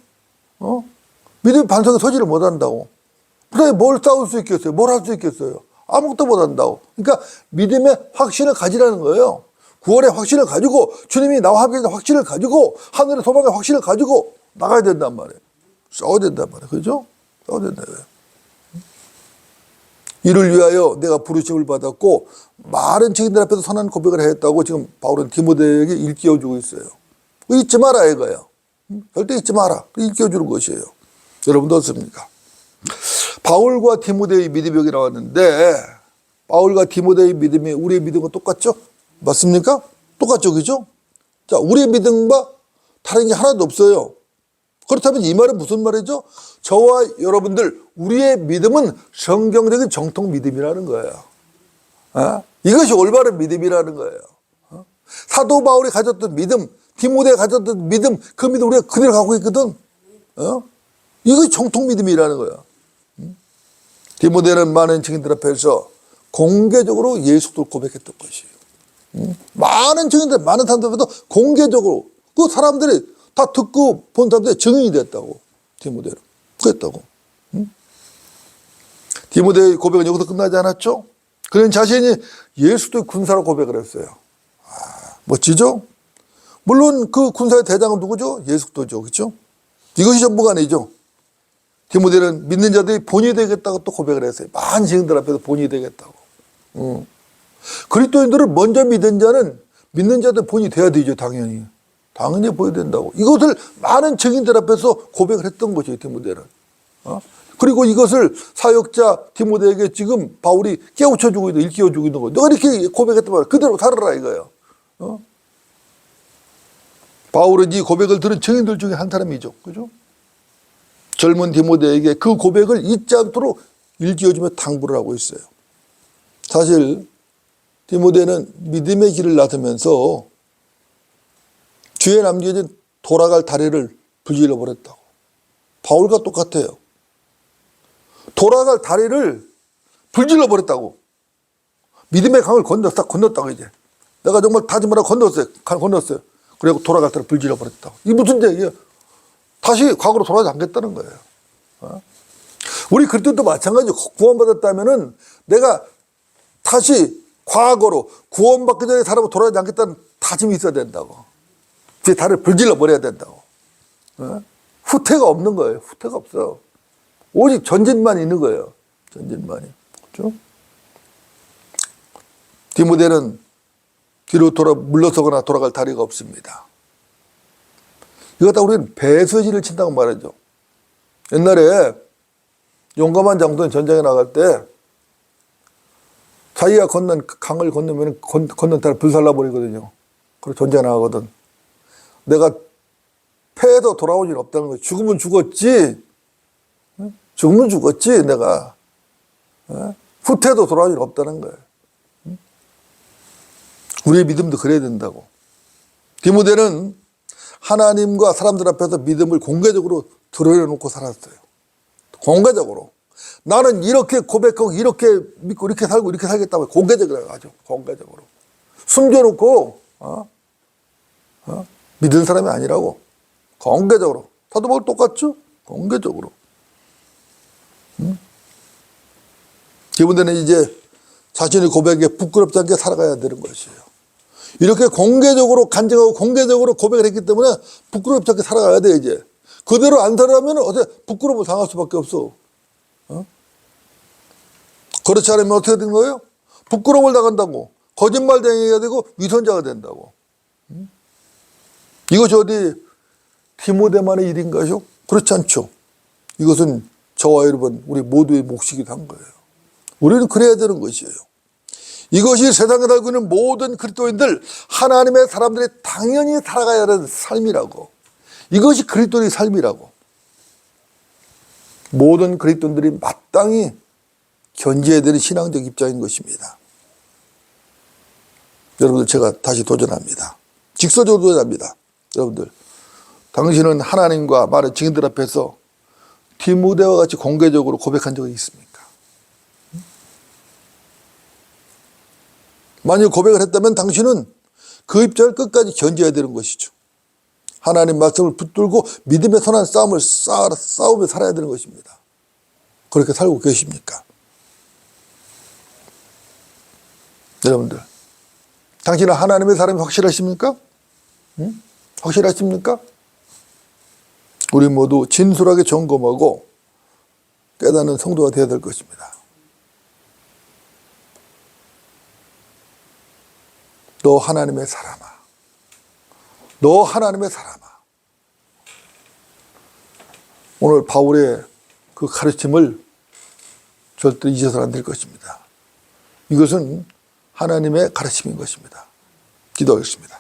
믿음의 반석에 서지를 못한다고. 그다음에 뭘 싸울 수 있겠어요? 뭘 할 수 있겠어요? 아무것도 못한다고. 그러니까 믿음의 확신을 가지라는 거예요. 구원의 확신을 가지고 주님이 나와 함께 있는 확신을 가지고 하늘의 소망의 확신을 가지고 나가야 된단 말이에요. 싸워야 된단 말이에요. 그죠? 싸워야 된다. 이를 위하여 내가 부르심을 받았고 많은 증인들 앞에서 선한 고백을 했다고 지금 바울은 디모데에게 일깨워주고 있어요. 잊지 마라 이거예요. 절대 잊지 마라. 일깨워주는 것이에요. 여러분도 어떻습니까? 바울과 디모데의 믿음이 여기 나왔는데 바울과 디모데의 믿음이 우리의 믿음과 똑같죠? 맞습니까? 똑같죠. 그죠? 자, 우리의 믿음과 다른 게 하나도 없어요. 그렇다면 이 말은 무슨 말이죠? 저와 여러분들 우리의 믿음은 성경적인 정통 믿음이라는 거예요. 이것이 올바른 믿음이라는 거예요. 사도 바울이 가졌던 믿음, 디모데가 가졌던 믿음, 그 믿음 우리가 그대로 갖고 있거든. 이것이 정통 믿음이라는 거예요. 디모데는 많은 증인들 앞에서 공개적으로 예수를 고백했던 것이에요. 많은 증인들, 많은 사람들 앞에서 공개적으로 그 사람들이 다 듣고 본 사람들이 증인이 됐다고. 디모데는. 그랬다고. 응? 디모데의 고백은 여기서 끝나지 않았죠? 그는 자신이 예수도 군사로 고백을 했어요. 멋지죠? 물론 그 군사의 대장은 누구죠? 예수 그리스도죠. 그렇죠? 이것이 전부가 아니죠. 디모데는 믿는 자들이 본이 되겠다고 또 고백을 했어요. 많은 증인들 앞에서 본이 되겠다고. 그리스도인들을 먼저 믿은 자는 믿는 자들 본이 돼야 되죠. 당연히. 당연히 보여야 된다고. 이것을 많은 증인들 앞에서 고백을 했던 거죠. 디모데는. 그리고 이것을 사역자 디모데에게 지금 바울이 깨우쳐주고 있는, 일깨워주고 있는 거예요. 너가 이렇게 고백했단 말이야. 그대로 살아라 이거예요. 바울은 이 고백을 들은 증인들 중에 한 사람이죠. 그죠? 젊은 디모데에게 그 고백을 잊지 않도록 일깨워주며 당부를 하고 있어요. 사실 디모데는 믿음의 길을 나서면서 뒤에 남겨진 돌아갈 다리를 불질러 버렸다고. 바울과 똑같아요. 돌아갈 다리를 불질러 버렸다고. 믿음의 강을 건넜다고 이제. 내가 정말 다짐을 하고 건넜어요. 그리고 돌아갈 다리를 불질러 버렸다고. 이게 무슨 얘기야? 다시 과거로 돌아가지 않겠다는 거예요. 우리 그리스도도 마찬가지죠. 구원받았다면은 내가 다시 과거로 구원받기 전에 살아보고 돌아가지 않겠다는 다짐이 있어야 된다고. 제 다리를 불질러 버려야 된다고. 후퇴가 없는 거예요. 후퇴가 없어. 오직 전진만 있는 거예요. 전진만이. 그렇죠? 디모데는 뒤로 물러서거나 돌아갈 다리가 없습니다. 이거 다 우리는 배수진을 친다고 말하죠. 옛날에 용감한 장군이 전장에 나갈 때 자기가 건넌 강을 건너면 건넌 다리를 불살라버리거든요. 그리고 전장에 나가거든. 내가 패해서 돌아올 일 없다는 거예요. 죽으면 죽었지. 죽으면 죽었지 내가. 후퇴도 돌아올 일 없다는 거예요. 우리의 믿음도 그래야 된다고. 디모데는 하나님과 사람들 앞에서 믿음을 공개적으로 드러내놓고 살았어요. 공개적으로. 나는 이렇게 고백하고 이렇게 믿고 이렇게 살고 이렇게 살겠다고 공개적으로 하죠. 공개적으로. 숨겨놓고 믿는 사람이 아니라고. 공개적으로. 사도 바울 똑같죠? 공개적으로. 디모데는 이제 자신의 고백에 부끄럽지 않게 살아가야 되는 것이에요. 이렇게 공개적으로 간증하고 공개적으로 고백을 했기 때문에 부끄럽지 않게 살아가야 돼 이제. 그대로 안 살아가면 어떻게 부끄러움을 당할 수밖에 없어. 그렇지 않으면 어떻게 된 거예요? 부끄러움을 당한다고. 거짓말쟁이가 되고 위선자가 된다고. 이것이 어디 디모데만의 일인가요? 그렇지 않죠. 이것은 저와 여러분 우리 모두의 몫이기도 한 거예요. 우리는 그래야 되는 것이에요. 이것이 세상에 살고 있는 모든 그리스도인들, 하나님의 사람들이 당연히 살아가야 하는 삶이라고. 이것이 그리스도인의 삶이라고. 모든 그리스도인들이 마땅히 견지해야 되는 신앙적 입장인 것입니다. 여러분들 제가 다시 도전합니다. 직설적으로 도전합니다. 여러분들 당신은 하나님과 많은 증인들 앞에서 디모데와 같이 공개적으로 고백한 적이 있습니까? 만약 고백을 했다면 당신은 그 입장을 끝까지 견뎌야 되는 것이죠. 하나님 말씀을 붙들고 믿음의 선한 싸움을 싸우며 살아야 되는 것입니다. 그렇게 살고 계십니까? 여러분들, 당신은 하나님의 사람이 확실하십니까? 확실하십니까? 우리 모두 진솔하게 점검하고 깨닫는 성도가 되어야 될 것입니다. 너 하나님의 사람아. 너 하나님의 사람아. 오늘 바울의 그 가르침을 절대 잊어서는 안 될 것입니다. 이것은 하나님의 가르침인 것입니다. 기도하겠습니다.